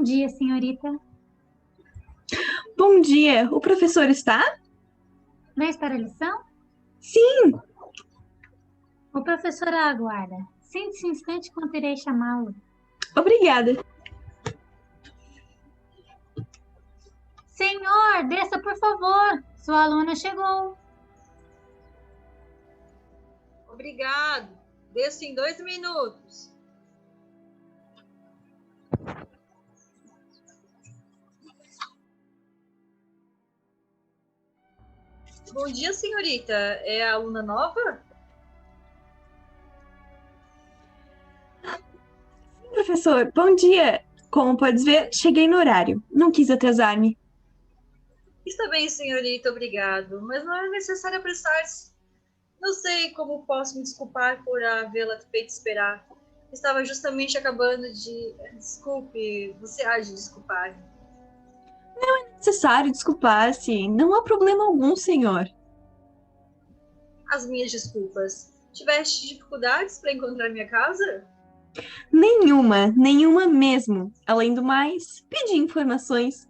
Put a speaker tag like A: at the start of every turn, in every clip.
A: Bom dia, senhorita.
B: Bom dia, o professor está?
A: Vens para a lição?
B: Sim,
A: O professor a aguarda. Sente-se um instante quando irei chamá-lo.
B: obrigada.
A: Senhor, desça, por favor. Sua aluna chegou.
C: Obrigado. Desço em 2 minutos. Bom dia, senhorita. É a aluna nova?
B: Professor, bom dia. Como pode ver, cheguei no horário. Não quis atrasar-me.
C: Está bem, senhorita, obrigado. Mas não é necessário apressar-se. Não sei como posso me desculpar por havê-la feito esperar. Estava justamente acabando de... Desculpe, você há de desculpar.
B: Necessário desculpar-se. Não há problema algum, senhor.
C: As minhas desculpas. Tiveste dificuldades para encontrar minha casa?
B: Nenhuma mesmo. Além do mais, pedi informações.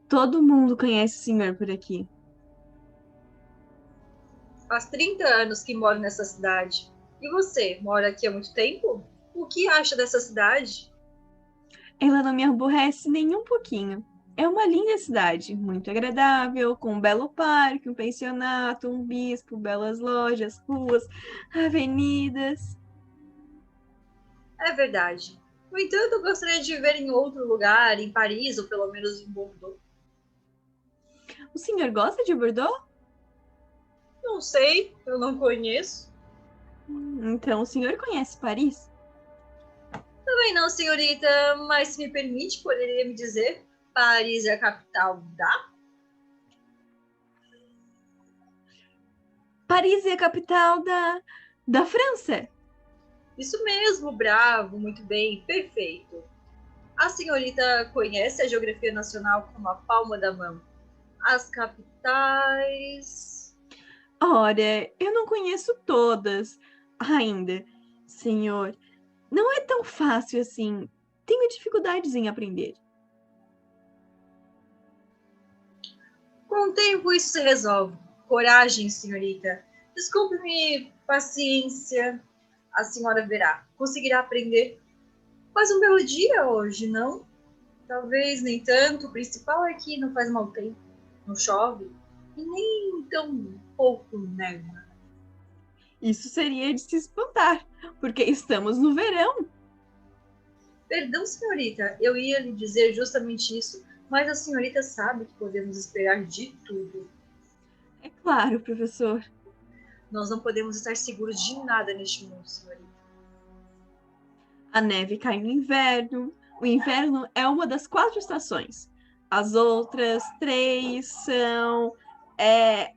B: Todo mundo conhece o senhor por aqui.
C: Faz 30 anos que moro nessa cidade. E você, mora aqui há muito tempo? O que acha dessa cidade?
B: Ela não me aborrece nem um pouquinho. É uma linda cidade, muito agradável, com um belo parque, um pensionato, um bispo, belas lojas, ruas, avenidas.
C: É verdade. No entanto, eu gostaria de viver em outro lugar, em Paris ou pelo menos em Bordeaux.
B: O senhor gosta de Bordeaux?
C: Não sei, eu não conheço.
B: Então o senhor conhece Paris?
C: Também não, senhorita, mas se me permite, poderia me dizer, Paris é a capital da?
B: Paris é a capital da França.
C: Isso mesmo, bravo, muito bem, perfeito. A senhorita conhece a geografia nacional como a palma da mão. As capitais.
B: Ora, eu não conheço todas ainda, senhor. Não é tão fácil assim. Tenho dificuldades em aprender.
C: Com o tempo isso se resolve. Coragem, senhorita. Desculpe-me, paciência. A senhora verá. Conseguirá aprender. Faz um belo dia hoje, não? Talvez nem tanto. O principal é que não faz mau tempo. Não chove. E nem tão pouco neva.
B: Isso seria de se espantar, porque estamos no verão.
C: Perdão, senhorita. Eu ia lhe dizer justamente isso. Mas a senhorita sabe que podemos esperar de tudo.
B: É claro, professor.
C: Nós não podemos estar seguros de nada neste mundo, senhorita.
B: A neve cai no inverno. O inverno é uma das 4 estações. As outras 3 são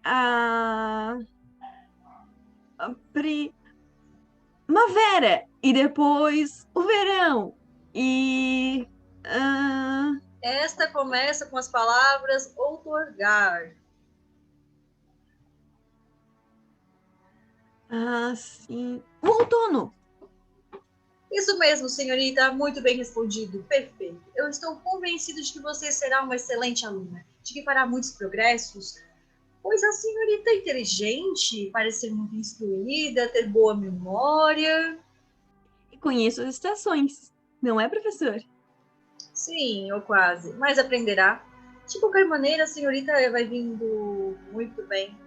B: a primavera e depois o verão. E
C: Esta começa com as palavras outorgar.
B: sim, o outono.
C: Isso mesmo, senhorita, muito bem respondido. Perfeito. Eu estou convencido de que você será uma excelente aluna, de que fará muitos progressos, pois a senhorita é inteligente, parece ser muito instruída, ter boa memória.
B: E conheço as estações, não é, professor?
C: Sim, ou quase, mas aprenderá. De qualquer maneira, a senhorita vai vindo muito bem.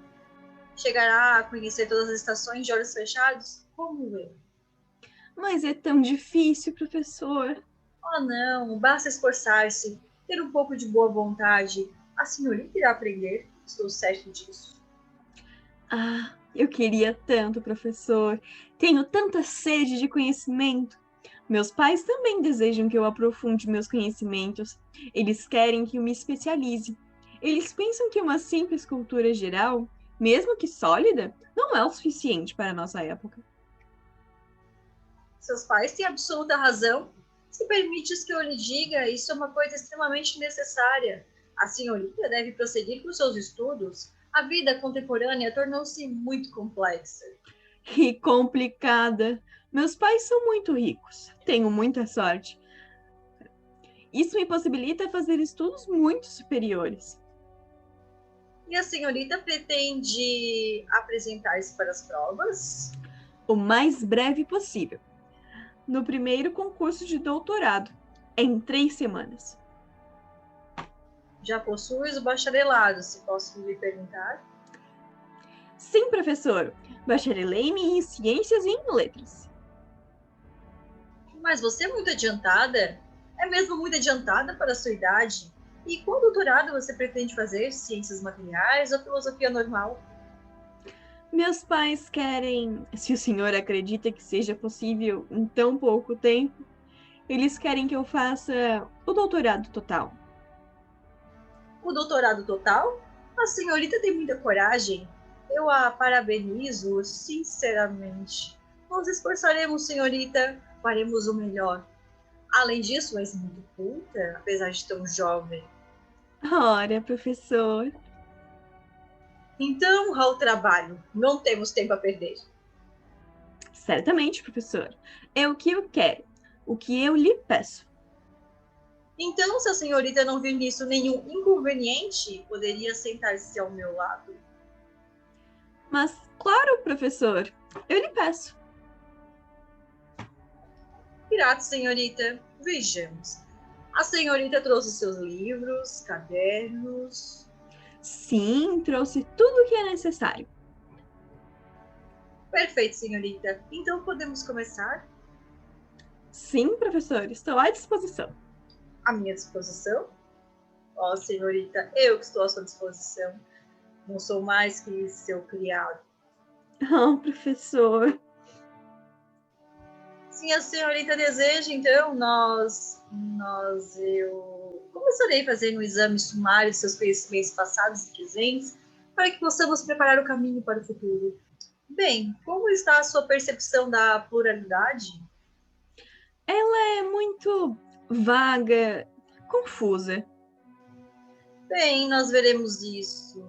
C: Chegará a conhecer todas as estações de olhos fechados? Como eu.
B: Mas é tão difícil, professor.
C: Oh, não, basta esforçar-se, ter um pouco de boa vontade. A senhorita irá aprender, estou certo disso.
B: Eu queria tanto, professor. Tenho tanta sede de conhecimento. Meus pais também desejam que eu aprofunde meus conhecimentos. Eles querem que eu me especialize. Eles pensam que uma simples cultura geral, mesmo que sólida, não é o suficiente para a nossa época.
C: Seus pais têm absoluta razão. Se permites que eu lhe diga, isso é uma coisa extremamente necessária. A senhorita deve prosseguir com seus estudos. A vida contemporânea tornou-se muito complexa.
B: E complicada. Meus pais são muito ricos. Tenho muita sorte. Isso me possibilita fazer estudos muito superiores.
C: E a senhorita pretende apresentar-se para as provas?
B: O mais breve possível. No primeiro concurso de doutorado, em 3 semanas.
C: Já possuis o bacharelado, se posso lhe perguntar?
B: Sim, professor. Bacharelei-me em Ciências e em Letras.
C: Mas você é muito adiantada. É mesmo muito adiantada para a sua idade. E qual doutorado você pretende fazer? Ciências materiais ou filosofia normal?
B: Meus pais querem, se o senhor acredita que seja possível em tão pouco tempo, eles querem que eu faça o doutorado total.
C: O doutorado total? A senhorita tem muita coragem. Eu a parabenizo, sinceramente. Nos esforçaremos, senhorita. Faremos o melhor. Além disso, és muito culta, apesar de tão jovem.
B: Ora, professor.
C: Então, ao trabalho. Não temos tempo a perder.
B: Certamente, professor. É o que eu quero, o que eu lhe peço.
C: Então, se a senhorita não vir nisso nenhum inconveniente, poderia sentar-se ao meu lado?
B: Mas, claro, professor, eu lhe peço.
C: Grato, senhorita. Vejamos. A senhorita trouxe seus livros, cadernos.
B: Sim, trouxe tudo o que é necessário.
C: Perfeito, senhorita. Então podemos começar?
B: Sim, professor, estou à disposição.
C: À minha disposição? Ó, senhorita, eu que estou à sua disposição. Não sou mais que seu criado.
B: Oh, professor.
C: Se a senhorita deseja, então eu começarei fazendo um exame sumário de seus conhecimentos passados e presentes para que possamos preparar o caminho para o futuro. Bem, como está a sua percepção da pluralidade?
B: Ela é muito vaga, confusa.
C: Bem, nós veremos isso.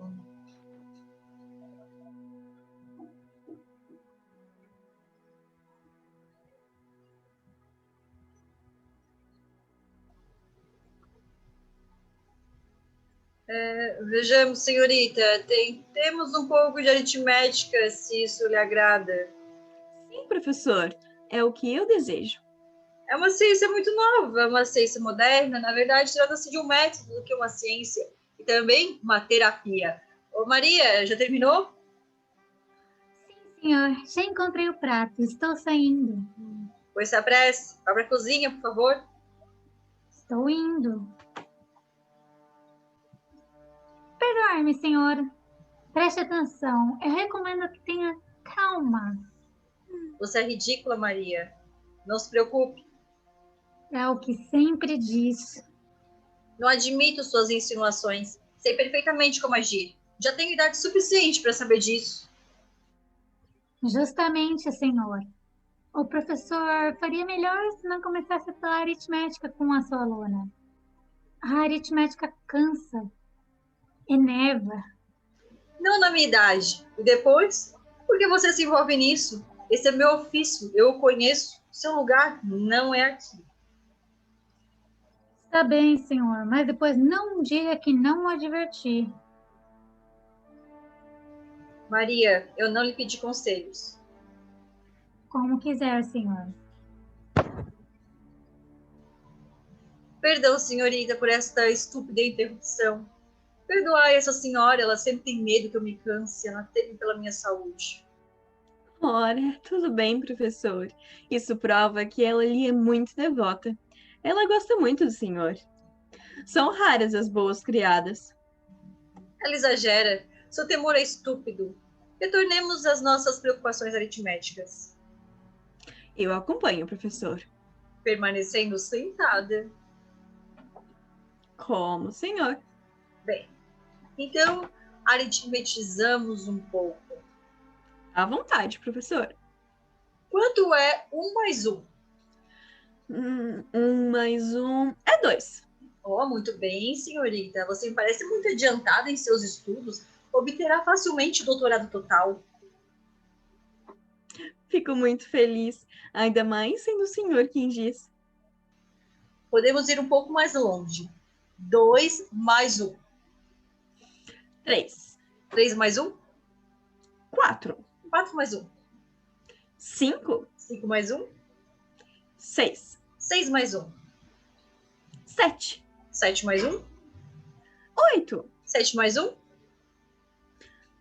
C: Vejamos, senhorita, temos um pouco de aritmética, se isso lhe agrada.
B: Sim, professor, é o que eu desejo.
C: É uma ciência muito nova, uma ciência moderna. Na verdade, trata-se de um método do que uma ciência e também uma terapia. Ô, Maria, já terminou?
A: Sim, senhor. Já encontrei o prato. Estou saindo.
C: Pois se apresse. Vá para a cozinha, por favor.
A: Estou indo. Perdoe-me, senhor. Preste atenção. Eu recomendo que tenha calma.
C: Você é ridícula, Maria. Não se preocupe.
A: É o que sempre diz.
C: Não admito suas insinuações. Sei perfeitamente como agir. Já tenho idade suficiente para saber disso.
A: Justamente, senhor. O professor faria melhor se não começasse pela aritmética com a sua aluna. A aritmética cansa, enerva.
C: Não na minha idade. E depois? Por que você se envolve nisso? Esse é meu ofício. Eu o conheço. Seu lugar não é aqui.
A: Está bem, senhor, mas depois não diga que não o adverti.
C: Maria, eu não lhe pedi conselhos.
A: Como quiser, senhor.
C: Perdão, senhorita, por esta estúpida interrupção. Perdoai essa senhora, ela sempre tem medo que eu me canse, ela teme pela minha saúde.
B: Ora, tudo bem, professor. Isso prova que ela lhe é muito devota. Ela gosta muito do senhor. São raras as boas criadas.
C: Ela exagera. Seu temor é estúpido. Retornemos às nossas preocupações aritméticas.
B: Eu acompanho, professor.
C: Permanecendo sentada.
B: Como, senhor?
C: Bem, então aritmetizamos um pouco.
B: À vontade, professor.
C: Quanto é 1 mais 1?
B: 1 mais 1 é 2.
C: Oh, muito bem, senhorita. Você me parece muito adiantada em seus estudos. Obterá facilmente o doutorado total.
B: Fico muito feliz, ainda mais sendo o senhor quem diz.
C: Podemos ir um pouco mais longe. 2 mais 1.
B: 3,
C: 3 mais 1.
B: 4,
C: 4 mais 1.
B: 5,
C: 5 mais 1.
B: 6,
C: 6 mais 1.
B: 7,
C: 7 mais 1.
B: 8,
C: 7 mais 1.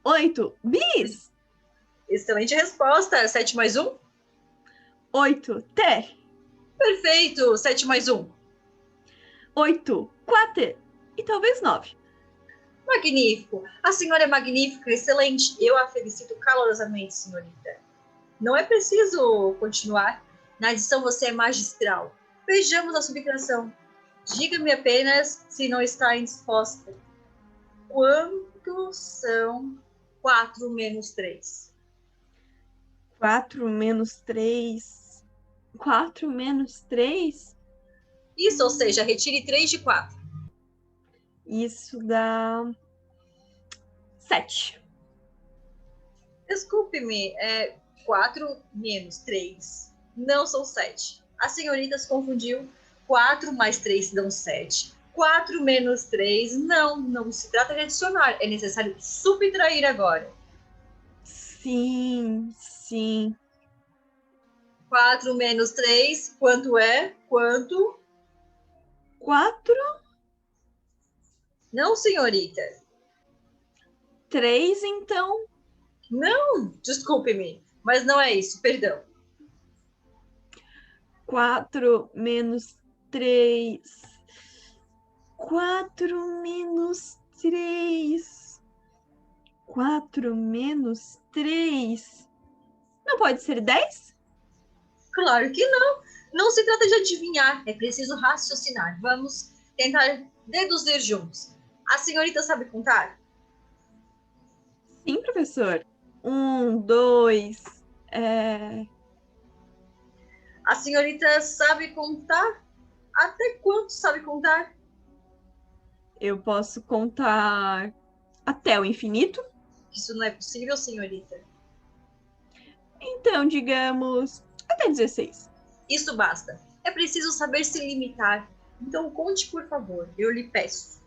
B: 8, bis,
C: Excelente resposta. 7 mais 1.
B: 8, ter,
C: Perfeito. 7 mais 1.
B: 8, quater e talvez 9.
C: Magnífico. A senhora é magnífica, excelente. Eu a felicito calorosamente, senhorita. Não é preciso continuar. Na adição você é magistral. Vejamos a subtração. Diga-me apenas se não está indisposta. Quanto são 4 menos 3?
B: 4 menos 3. 4 menos 3.
C: Isso, ou seja, retire 3 de 4.
B: Isso dá 7.
C: Desculpe-me, 4 menos 3 não são 7. A senhorita se confundiu. 4 mais 3 dão 7. 4 menos 3, não se trata de adicionar. É necessário subtrair agora.
B: Sim, sim.
C: 4 menos 3, quanto é? Quanto?
B: 4,
C: Não, senhorita.
B: 3, então.
C: Não, desculpe-me, mas não é isso, perdão.
B: 4 menos 3. 4 menos 3. 4 menos 3. Não pode ser 10?
C: Claro que não. Não se trata de adivinhar, é preciso raciocinar. Vamos tentar deduzir juntos. A senhorita sabe contar?
B: Sim, professor. 1, 2.
C: A senhorita sabe contar? Até quanto sabe contar?
B: Eu posso contar até o infinito.
C: Isso não é possível, senhorita.
B: Então, digamos, até 16.
C: Isso basta. É preciso saber se limitar. Então conte, por favor, eu lhe peço.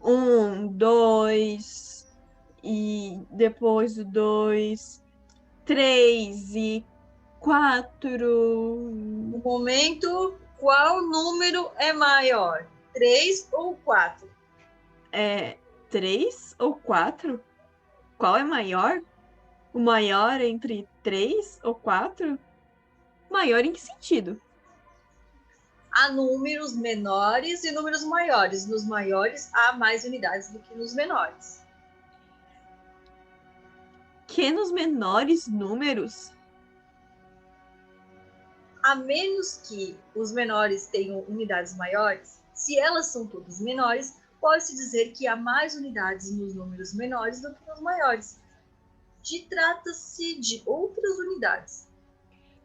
B: 1, 2, e depois do 2, 3 e 4.
C: No momento, qual número é maior? 3 ou 4?
B: 3 ou 4? Qual é maior? O maior entre 3 ou 4? Maior em que sentido?
C: Há números menores e números maiores. Nos maiores, há mais unidades do que nos menores.
B: Que nos menores números?
C: A menos que os menores tenham unidades maiores, se elas são todas menores, pode-se dizer que há mais unidades nos números menores do que nos maiores. Trata-se de outras unidades.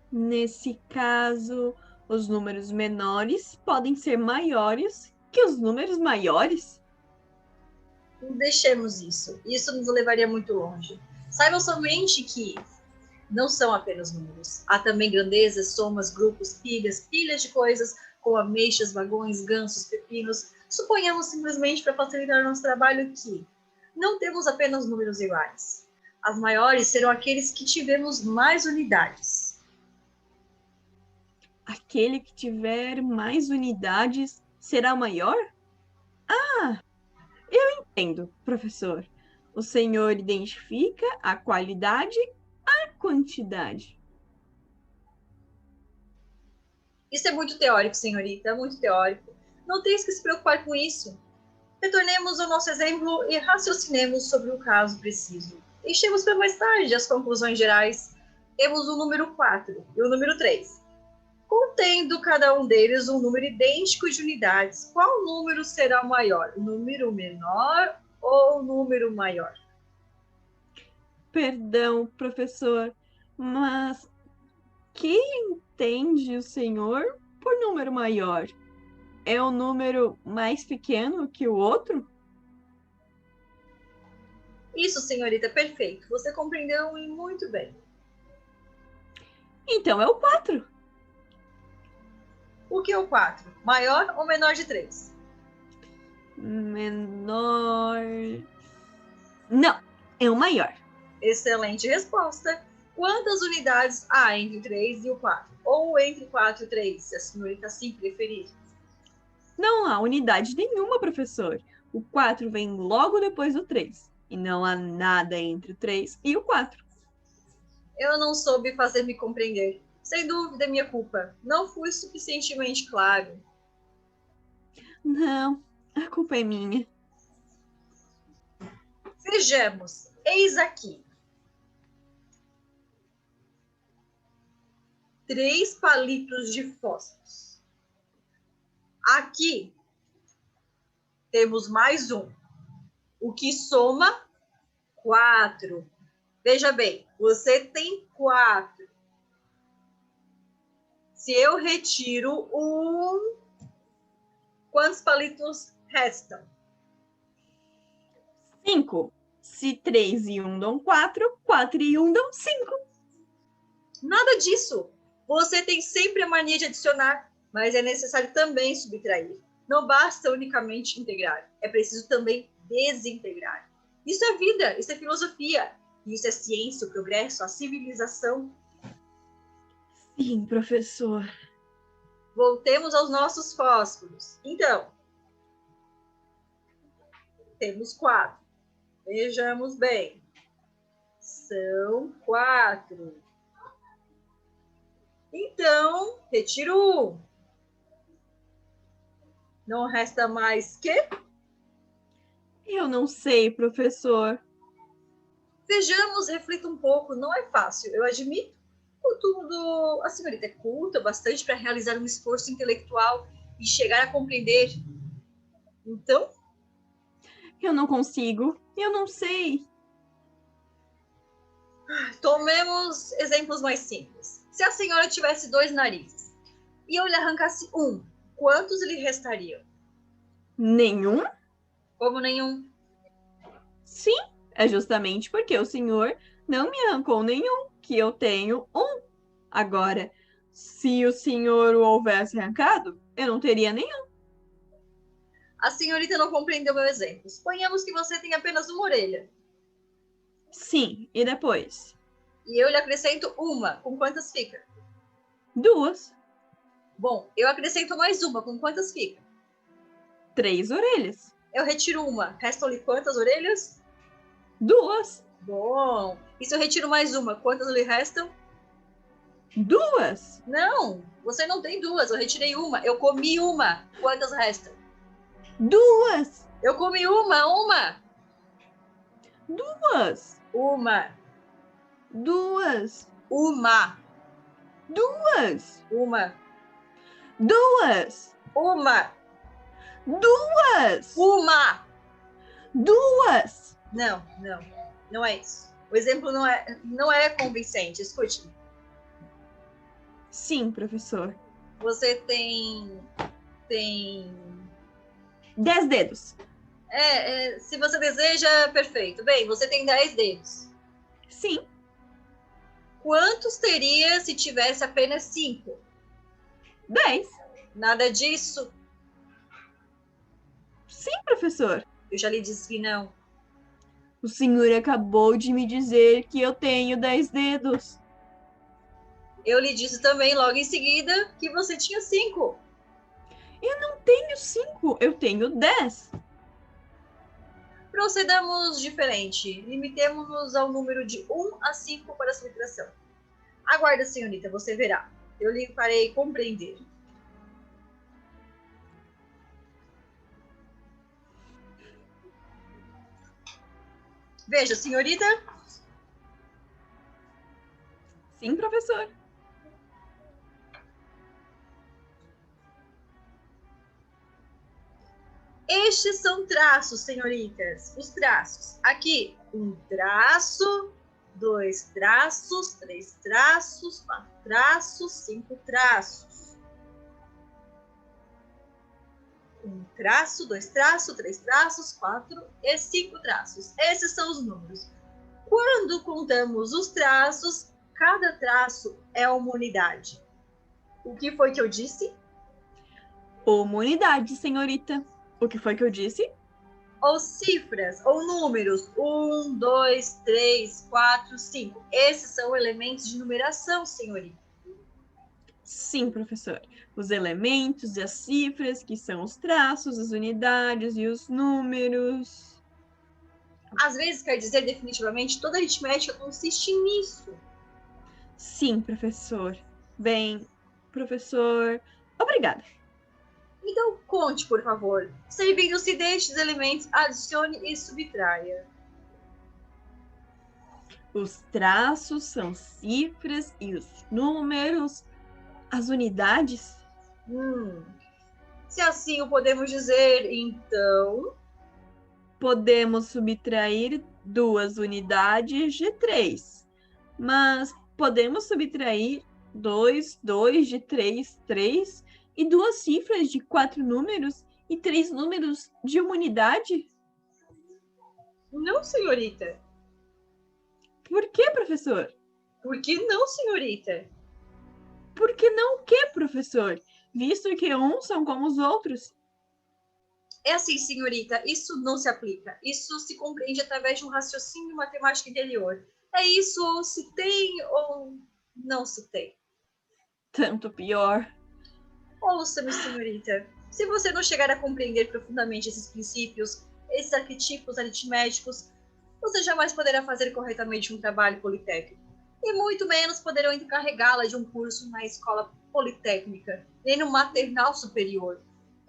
B: Nesse caso, os números menores podem ser maiores que os números maiores?
C: Deixemos isso. Isso nos levaria muito longe. Saibam somente que não são apenas números. Há também grandezas, somas, grupos, pilhas de coisas, como ameixas, vagões, gansos, pepinos. Suponhamos simplesmente, para facilitar nosso trabalho, que não temos apenas números iguais. As maiores serão aqueles que tivemos mais unidades.
B: Aquele que tiver mais unidades será maior? Ah, eu entendo, professor. O senhor identifica a qualidade, a quantidade.
C: Isso é muito teórico, senhorita, é muito teórico. Não tens que se preocupar com isso. Retornemos ao nosso exemplo e raciocinemos sobre o caso preciso. Deixemos para mais tarde as conclusões gerais. Temos o número 4 e o número 3. Contendo cada um deles um número idêntico de unidades, qual número será o maior? O número menor ou o número maior?
B: Perdão, professor, mas que entende o senhor por número maior? É o número mais pequeno que o outro?
C: Isso, senhorita, perfeito. Você compreendeu e muito bem.
B: Então é o 4.
C: O que é o 4? Maior ou menor de 3?
B: Menor. Não, é o maior.
C: Excelente resposta. Quantas unidades há entre o 3 e o 4? Ou entre 4 e 3, se a senhorita assim preferir?
B: Não há unidade nenhuma, professor. O 4 vem logo depois do 3. E não há nada entre o 3 e o 4.
C: Eu não soube fazer me compreender. Sem dúvida, é minha culpa. Não fui suficientemente claro.
B: Não, a culpa é minha.
C: Vejamos. Eis aqui 3 palitos de fósforos. Aqui temos mais um, o que soma 4. Veja bem, você tem 4. Se eu retiro um, quantos palitos restam?
B: 5. Se 3 e 1 dão 4, 4 e 1 dão 5.
C: Nada disso. Você tem sempre a mania de adicionar, mas é necessário também subtrair. Não basta unicamente integrar, é preciso também desintegrar. Isso é vida, isso é filosofia, isso é ciência, o progresso, a civilização.
B: Sim, professor.
C: Voltemos aos nossos fósforos. Então, temos 4. Vejamos bem. São 4. Então, retiro 1. Não resta mais que?
B: Eu não sei, professor.
C: Vejamos, reflita um pouco. Não é fácil, eu admito. Contudo, a senhorita é culta bastante para realizar um esforço intelectual e chegar a compreender. Então,
B: Eu não consigo. Eu não sei.
C: tomemos exemplos mais simples. Se a senhora tivesse 2 narizes e eu lhe arrancasse um, quantos lhe restariam?
B: Nenhum?
C: Como nenhum?
B: Sim, é justamente porque o senhor não me arrancou nenhum, que eu tenho um. Agora, se o senhor o houvesse arrancado, eu não teria nenhum.
C: A senhorita não compreendeu meu exemplo. Suponhamos que você tem apenas uma orelha.
B: Sim, e depois?
C: E eu lhe acrescento uma. Com quantas fica?
B: 2.
C: Bom, eu acrescento mais uma. Com quantas fica?
B: 3 orelhas.
C: Eu retiro uma. Restam-lhe quantas orelhas?
B: 2.
C: Bom. E se eu retiro mais uma, quantas lhe restam?
B: 2.
C: Não, você não tem 2. Eu retirei uma. Eu comi uma. Quantas restam?
B: 2.
C: Eu comi uma.
B: 2.
C: Uma.
B: 2.
C: Uma.
B: 2.
C: Uma.
B: 2.
C: Uma.
B: 2.
C: Uma.
B: 2.
C: Não, não. Não é isso. O exemplo não é convincente. Escute.
B: Sim, professor.
C: Você tem
B: 10 dedos.
C: se você deseja, perfeito. Bem, você tem 10 dedos.
B: Sim.
C: Quantos teria se tivesse apenas 5?
B: 10.
C: Nada disso.
B: Sim, professor.
C: Eu já lhe disse que não.
B: O senhor acabou de me dizer que eu tenho 10 dedos.
C: Eu lhe disse também logo em seguida que você tinha 5.
B: Eu não tenho 5, eu tenho 10.
C: Procedamos diferente. Limitemos-nos ao número de 1 a 5 para a subtração. Aguarda, senhorita, você verá. Eu lhe farei compreender. Veja, senhorita.
B: Sim, professor.
C: Estes são traços, senhoritas. Os traços. Aqui, 1 traço, 2 traços, 3 traços, 4 traços, 5 traços. 1 traço, 2 traços, 3 traços, 4 e 5 traços. Esses são os números. Quando contamos os traços, cada traço é uma unidade. O que foi que eu disse?
B: Uma unidade, senhorita. O que foi que eu disse?
C: Ou cifras, ou números. 1, 2, 3, 4, 5. Esses são elementos de numeração, senhorita.
B: Sim, professor. Os elementos e as cifras, que são os traços, as unidades e os números.
C: Às vezes quer dizer definitivamente toda aritmética consiste nisso.
B: Sim, professor. Bem, professor, obrigada.
C: Então conte, por favor. Servindo-se destes elementos, adicione e subtraia.
B: Os traços são cifras e os números, as unidades.
C: Se assim o podemos dizer, então...
B: Podemos subtrair 2 unidades de 3, mas podemos subtrair 2 de 3, 3, e 2 cifras de 4 números e 3 números de uma unidade?
C: Não, senhorita.
B: Por que, professor?
C: Por que não, senhorita?
B: Por que não o que, professor? Visto que uns são como os outros.
C: É assim, senhorita, isso não se aplica. Isso se compreende através de um raciocínio matemático interior. É isso, ou se tem ou não se tem.
B: Tanto pior.
C: Ouça-me, senhorita. Se você não chegar a compreender profundamente esses princípios, esses arquetipos aritméticos, você jamais poderá fazer corretamente um trabalho politécnico. E muito menos poderão encarregá-la de um curso na escola politécnica, nem no maternal superior.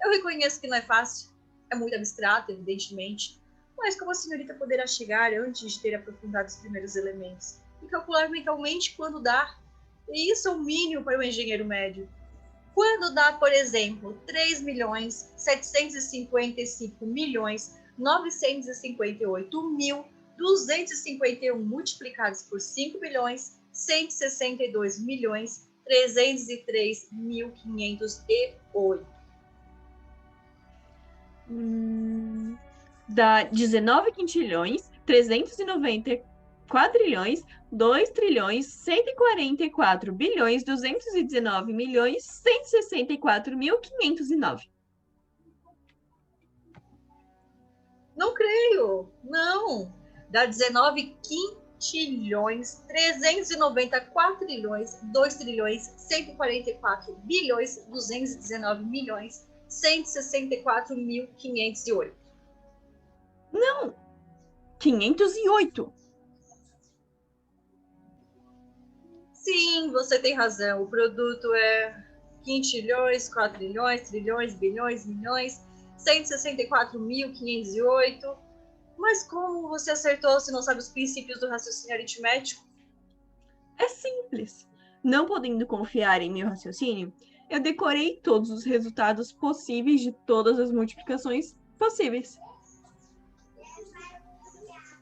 C: Eu reconheço que não é fácil. É muito abstrato, evidentemente, mas como a senhorita poderá chegar antes de ter aprofundado os primeiros elementos e calcular mentalmente quando dá? E isso é o mínimo para o engenheiro médio. Quando dá, por exemplo, 3.755.958.251 multiplicados por 5.162.303.508.
B: Dá 19 quintilhões, 390 quadrilhões, 2 trilhões, 144 bilhões, 219 milhões, 164.509.
C: Não creio, não. Dá 19 quintilhões, 390 quadrilhões, 2 trilhões, 144 bilhões, 219 milhões, 164.508.
B: Não, 508.
C: Sim, você tem razão. O produto é quintilhões, quadrilhões, trilhões, bilhões, milhões, 164.508. Mas como você acertou se não sabe os princípios do raciocínio aritmético?
B: É simples. Não podendo confiar em meu raciocínio, eu decorei todos os resultados possíveis de todas as multiplicações possíveis.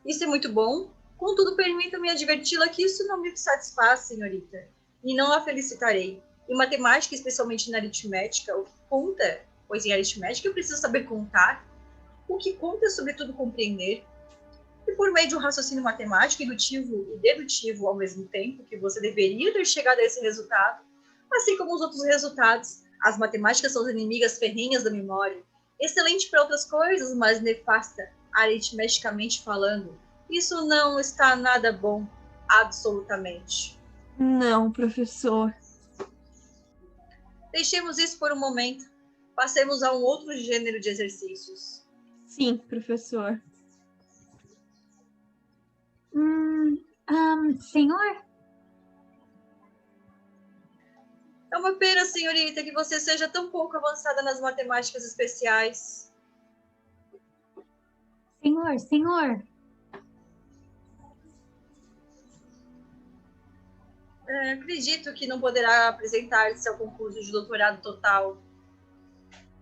C: Isso é muito bom. Contudo, permita-me adverti-la que isso não me satisfaz, senhorita, e não a felicitarei. Em matemática, especialmente na aritmética, o que conta, pois em aritmética eu preciso saber contar, o que conta é, sobretudo, compreender. E por meio de um raciocínio matemático, indutivo e dedutivo ao mesmo tempo, que você deveria ter chegado a esse resultado, assim como os outros resultados, as matemáticas são as inimigas ferrenhas da memória, excelente para outras coisas, mas nefasta aritmeticamente falando. Isso não está nada bom, absolutamente.
B: Não, professor.
C: Deixemos isso por um momento. Passemos a um outro gênero de exercícios.
B: Sim, professor.
A: Senhor?
C: É uma pena, senhorita, que você seja tão pouco avançada nas matemáticas especiais.
A: Senhor.
C: Acredito que não poderá apresentar-se ao concurso de doutorado total.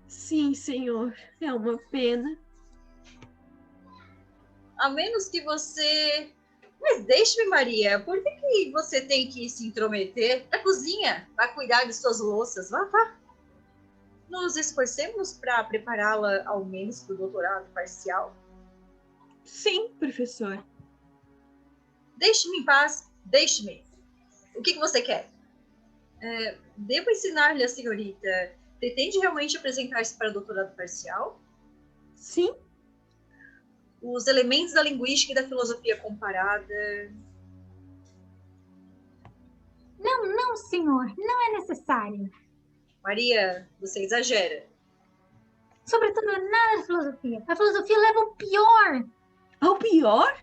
B: Sim, senhor. É uma pena.
C: A menos que você... Mas deixe-me, Maria. Por que você tem que se intrometer na cozinha? Vá cuidar de suas louças. Vá. Nos esforcemos para prepará-la ao menos para o doutorado parcial.
B: Sim, professor.
C: Deixe-me em paz. Deixe-me. O que você quer? Devo ensinar-lhe a senhorita Pretende realmente apresentar-se para doutorado parcial?
B: Sim,
C: Os elementos da linguística e da filosofia comparada.
A: Não, senhor, não é necessário.
C: Maria, você exagera.
A: Sobretudo nada de filosofia. A filosofia leva o pior.
B: ao pior,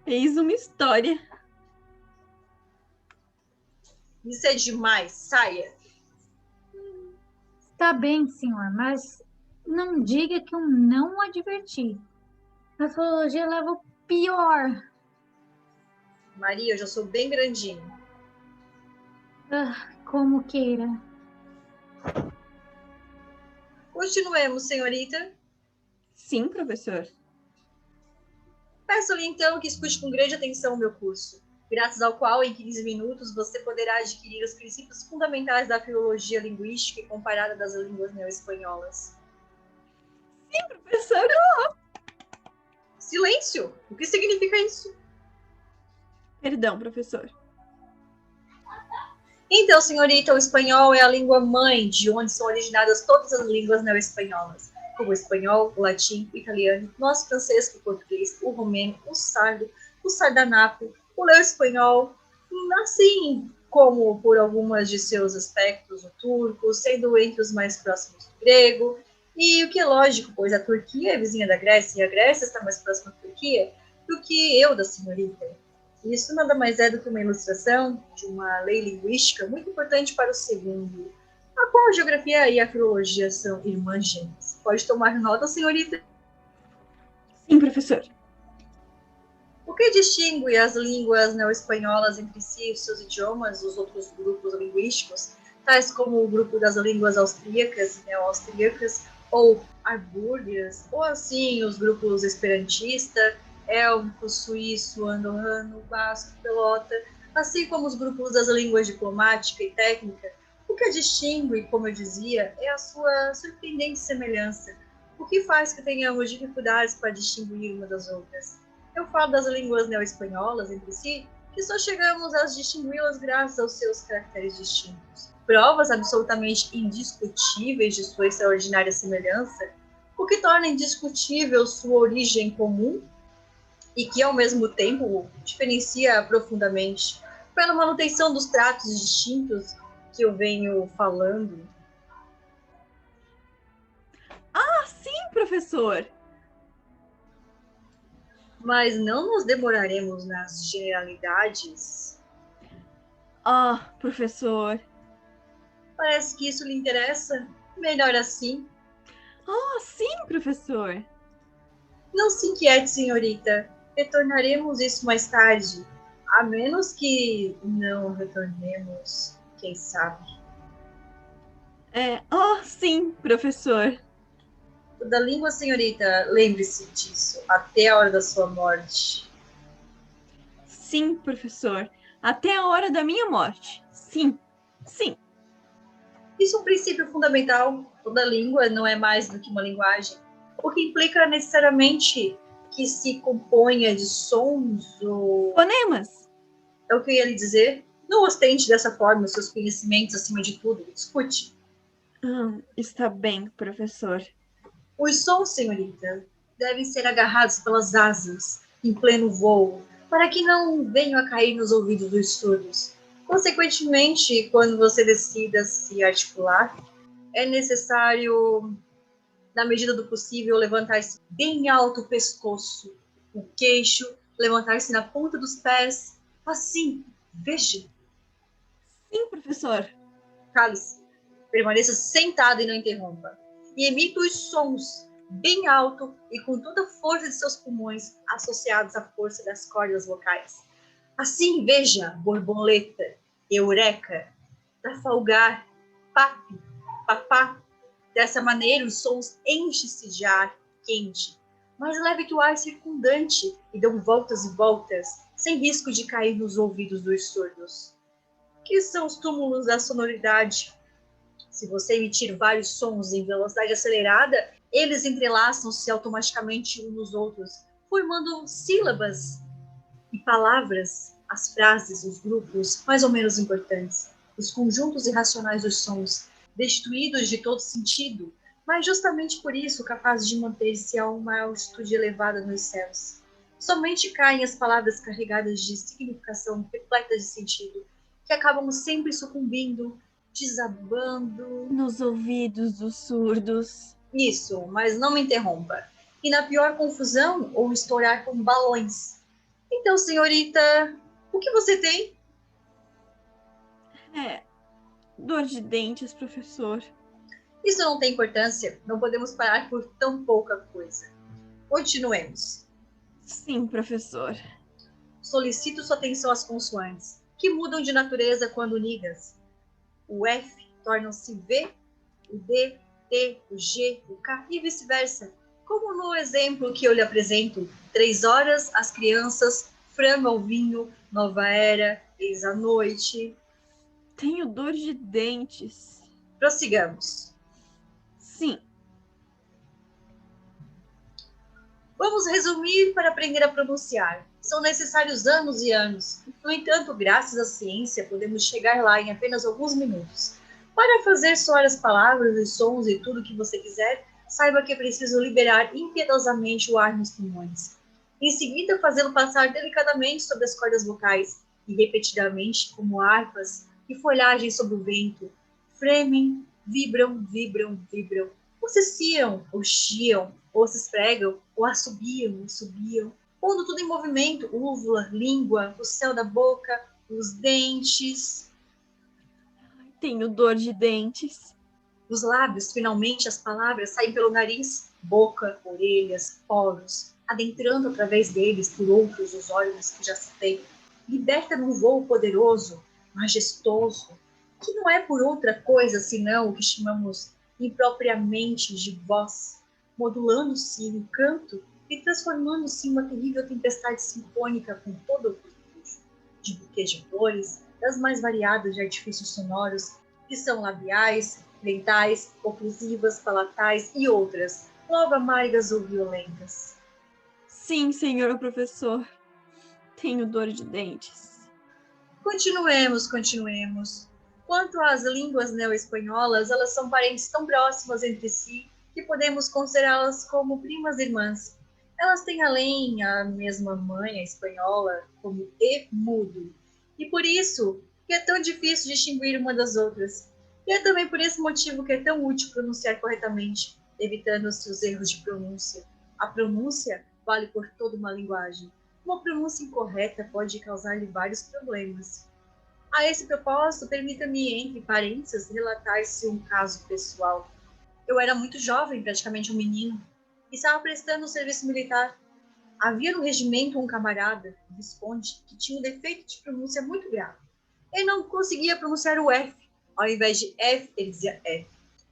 B: eis uma história.
C: Isso é demais, saia.
A: Está bem, senhor, mas não diga que eu não o adverti. A filologia leva o pior.
C: Maria, eu já sou bem grandinho.
A: Como queira.
C: Continuemos, senhorita.
B: Sim, professor.
C: Peço-lhe então que escute com grande atenção o meu curso, graças ao qual, em 15 minutos, você poderá adquirir os princípios fundamentais da filologia linguística e comparada das línguas neo-espanholas.
B: Sim, professor.
C: Silêncio! O que significa isso?
B: Perdão, professor.
C: Então, senhorita, o espanhol é a língua mãe de onde são originadas todas as línguas neo-espanholas, como o espanhol, o latim, o italiano, o nosso francês, o português, o romeno, o sardo, o sardanapo, o leu-espanhol, assim como por algumas de seus aspectos o turco, sendo entre os mais próximos do grego, e o que é lógico, pois a Turquia é vizinha da Grécia e a Grécia está mais próxima da Turquia do que eu da senhorita. Isso nada mais é do que uma ilustração de uma lei linguística muito importante para o segundo, a qual a geografia e a filologia são irmãs gêmeas. Pode tomar nota, senhorita?
B: Sim, professor.
C: O que distingue as línguas neo-espanholas entre si e seus idiomas dos outros grupos linguísticos, tais como o grupo das línguas austríacas e neo-austríacas, ou arbúrgias, ou assim os grupos esperantista, élfico, suíço, andorrano, basco, pelota, assim como os grupos das línguas diplomática e técnica? O que a distingue, como eu dizia, é a sua surpreendente semelhança, o que faz que tenhamos dificuldades para distinguir uma das outras. Eu falo das línguas neo-espanholas entre si, que só chegamos a distingui-las graças aos seus caracteres distintos. Provas absolutamente indiscutíveis de sua extraordinária semelhança, o que torna indiscutível sua origem comum e que, ao mesmo tempo, diferencia profundamente pela manutenção dos tratos distintos que eu venho falando.
B: Sim, professor.
C: Mas não nos demoraremos nas generalidades.
B: Professor.
C: Parece que isso lhe interessa. Melhor assim.
B: Sim, professor.
C: Não se inquiete, senhorita. Retornaremos isso mais tarde. A menos que não retornemos, quem sabe.
B: Sim, professor.
C: Da língua, senhorita, lembre-se disso, até a hora da sua morte.
B: Sim, professor. Até a hora da minha morte. Sim, sim.
C: Isso é um princípio fundamental. Toda língua não é mais do que uma linguagem, o que implica necessariamente que se componha de sons ou...
B: Fonemas.
C: É o que eu ia lhe dizer. Não ostente dessa forma os seus conhecimentos acima de tudo. Escute.
B: Está bem, professor.
C: Os sons, senhorita, devem ser agarrados pelas asas, em pleno voo, para que não venham a cair nos ouvidos dos surdos. Consequentemente, quando você decida se articular, é necessário, na medida do possível, levantar-se bem alto o pescoço, o queixo, levantar-se na ponta dos pés, assim, veja.
B: Sim, professor.
C: Cale-se, permaneça sentado e não interrompa. E emita os sons bem alto e com toda a força de seus pulmões, associados à força das cordas vocais. Assim, veja, borboleta, eureka, trafalgar, papi, papá. Dessa maneira, os sons enchem-se de ar quente, mas leve que o ar circundante e dão voltas e voltas, sem risco de cair nos ouvidos dos surdos. Que são os túmulos da sonoridade? Se você emitir vários sons em velocidade acelerada, eles entrelaçam-se automaticamente uns nos outros, formando sílabas e palavras, as frases, os grupos mais ou menos importantes, os conjuntos irracionais dos sons, destituídos de todo sentido, mas justamente por isso capazes de manter-se a uma altitude elevada nos céus. Somente caem as palavras carregadas de significação, repletas de sentido, que acabam sempre sucumbindo, desabando.
B: Nos ouvidos dos surdos.
C: Isso, mas não me interrompa. E na pior confusão, ou estourar com balões. Então, senhorita, o que você tem?
B: Dor de dentes, professor.
C: Isso não tem importância. Não podemos parar por tão pouca coisa. Continuemos.
B: Sim, professor.
C: Solicito sua atenção às consoantes, que mudam de natureza quando unidas. O F torna-se V, o D, T, o G, o K e vice-versa. Como no exemplo que eu lhe apresento, 3 horas, as crianças, frango ao vinho, nova era, eis a noite.
B: Tenho dor de dentes.
C: Prossigamos.
B: Sim.
C: Vamos resumir para aprender a pronunciar. São necessários anos e anos. No entanto, graças à ciência, podemos chegar lá em apenas alguns minutos. Para fazer soar as palavras, os sons e tudo o que você quiser, saiba que é preciso liberar impiedosamente o ar nos pulmões. Em seguida, fazê-lo passar delicadamente sobre as cordas vocais e repetidamente, como harpas e folhagens sob o vento, fremem, vibram, vibram, vibram, ou cessiam, ou chiam, ou se esfregam, ou assobiam, subiam, pondo tudo em movimento, úvula, língua, o céu da boca, os dentes.
B: Tenho dor de dentes.
C: Os lábios, finalmente, as palavras saem pelo nariz, boca, orelhas, poros, adentrando através deles por outros os órgãos que já citei. Liberta num voo poderoso, majestoso, que não é por outra coisa senão o que chamamos impropriamente de voz, modulando-se no canto e transformando-se em uma terrível tempestade sinfônica com todo o brilho de buquês de flores, das mais variadas de artifícios sonoros, que são labiais, dentais, oclusivas, palatais e outras, logo amargas ou violentas.
B: Sim, senhor professor. Tenho dor de dentes.
C: Continuemos. Quanto às línguas neo-espanholas, elas são parentes tão próximas entre si que podemos considerá-las como primas irmãs. Elas têm além a mesma mãe, a espanhola, como E mudo. E por isso que é tão difícil distinguir uma das outras. E é também por esse motivo que é tão útil pronunciar corretamente, evitando-se os erros de pronúncia. A pronúncia vale por toda uma linguagem. Uma pronúncia incorreta pode causar-lhe vários problemas. A esse propósito, permita-me, entre parênteses, relatar-se um caso pessoal. Eu era muito jovem, praticamente um menino, e estava prestando um serviço militar. Havia no regimento um camarada, um visconde, que tinha um defeito de pronúncia muito grave. Ele não conseguia pronunciar o F. Ao invés de F, ele dizia F.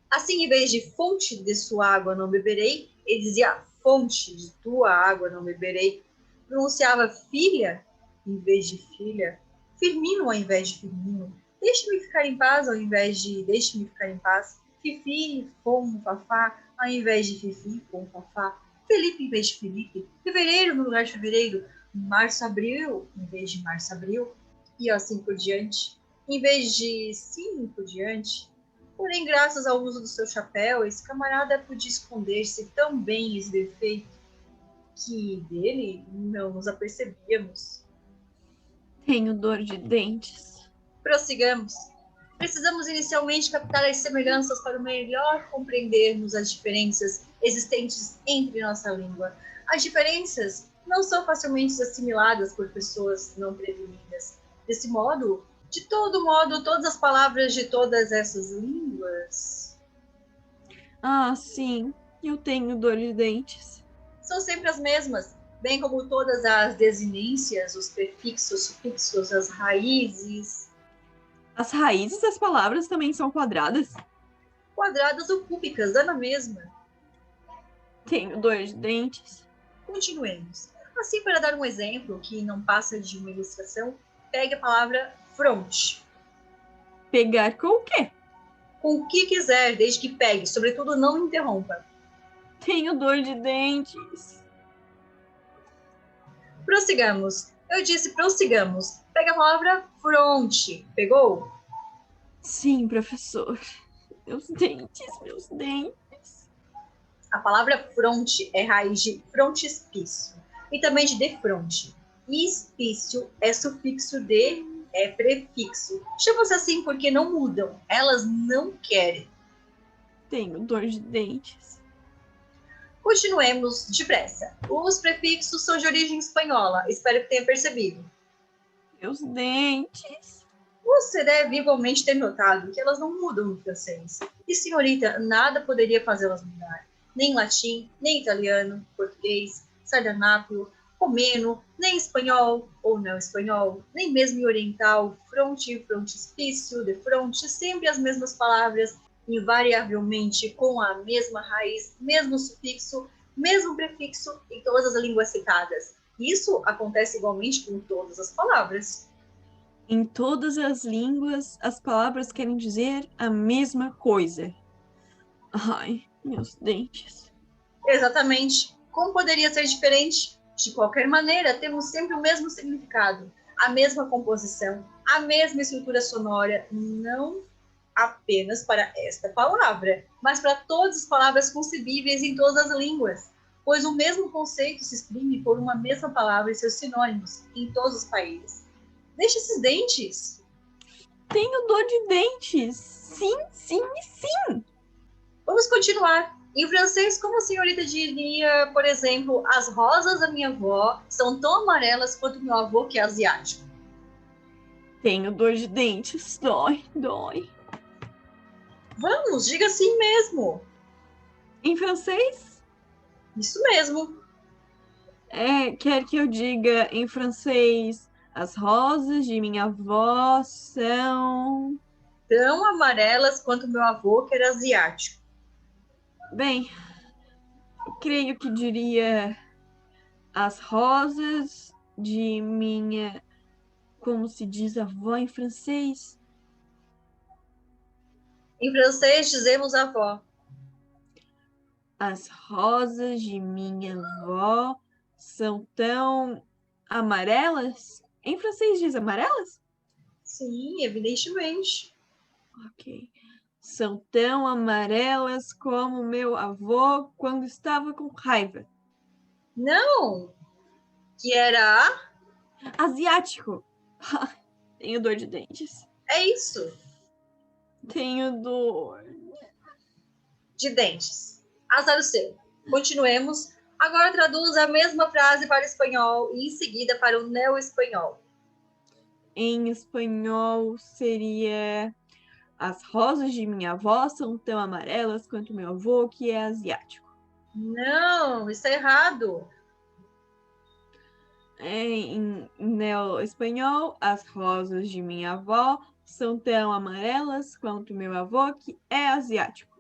C: Assim, em vez de fonte de sua água não beberei, ele dizia fonte de tua água não beberei. Pronunciava filha em vez de filha, Firmino ao invés de Firmino, deixe-me ficar em paz ao invés de deixe-me ficar em paz, Fifi, Fom, Fafá, ao invés de Fifi, Fom, Fafá, Felipe em vez de Felipe, fevereiro no lugar de fevereiro, março, abril em vez de março, abril, e assim por diante. Em vez de sim por diante. Porém, graças ao uso do seu chapéu, esse camarada podia esconder-se tão bem esse defeito que dele não nos apercebíamos.
B: Tenho dor de dentes.
C: Prossigamos. Precisamos inicialmente captar as semelhanças para melhor compreendermos as diferenças existentes entre nossa língua. As diferenças não são facilmente assimiladas por pessoas não prevenidas. Desse modo, de todo modo, todas as palavras de todas essas línguas
B: Ah, sim. Eu tenho dor de dentes.
C: são sempre as mesmas, bem como todas as desinências, os prefixos, sufixos, as raízes,
B: As raízes das palavras também são quadradas.
C: quadradas ou cúbicas, dá na mesma.
B: Tenho dor de dentes.
C: Continuemos. Assim, para dar um exemplo que não passa de uma ilustração, pegue a palavra front.
B: Pegar com o quê?
C: Com o que quiser, desde que pegue, sobretudo não interrompa.
B: Tenho dor de dentes.
C: Prossigamos. Eu disse prossigamos. Pega a palavra front. Pegou?
B: Sim, professor. Meus dentes, meus dentes.
C: A palavra fronte é raiz de frontispício e também de defronte. E espício é sufixo de, é prefixo. Chama-se assim porque não mudam, elas não querem.
B: Tenho dor de dentes.
C: Continuemos depressa. Os prefixos são de origem espanhola, espero que tenha percebido.
B: Meus dentes.
C: Você deve igualmente ter notado que elas não mudam no francês. E, senhorita, nada poderia fazê-las mudar. Nem latim, nem italiano, português, sardanápio, romeno, nem espanhol ou não espanhol, nem mesmo em oriental, fronte, frontispício, defronte, sempre as mesmas palavras, invariavelmente com a mesma raiz, mesmo sufixo, mesmo prefixo em todas as línguas citadas. Isso acontece igualmente com todas as palavras.
B: Em todas as línguas, as palavras querem dizer a mesma coisa. Ai, meus dentes.
C: Exatamente. Como poderia ser diferente? De qualquer maneira, temos sempre o mesmo significado, a mesma composição, a mesma estrutura sonora, não apenas para esta palavra, mas para todas as palavras concebíveis em todas as línguas, pois o mesmo conceito se exprime por uma mesma palavra e seus sinônimos em todos os países. Deixa esses dentes!
B: Tenho dor de dentes. Sim, sim e sim.
C: Vamos continuar. Em francês, como a senhorita diria, por exemplo, as rosas da minha avó são tão amarelas quanto meu avô, que é asiático.
B: Tenho dor de dentes. Dói, dói.
C: Vamos, diga assim mesmo.
B: Em francês?
C: Isso mesmo.
B: Quer que eu diga em francês? As rosas de minha avó são...
C: Tão amarelas quanto meu avô, que era asiático.
B: Bem, eu creio que diria as rosas de minha... Como se diz avó em francês?
C: Em francês, dizemos avó.
B: As rosas de minha avó são tão amarelas? Em francês diz amarelas?
C: Sim, evidentemente.
B: Ok. São tão amarelas como meu avô quando estava com raiva.
C: Não, que era...
B: Asiático. Tenho dor de dentes.
C: É isso,
B: Tenho dor.
C: de dentes. Azar o seu. Continuemos. Agora traduz a mesma frase para o espanhol e em seguida para o neo-espanhol.
B: Em espanhol seria: as rosas de minha avó são tão amarelas quanto meu avô, que é asiático.
C: Não, isso é errado.
B: Em neo-espanhol, as rosas de minha avó são tão amarelas quanto meu avô, que é asiático.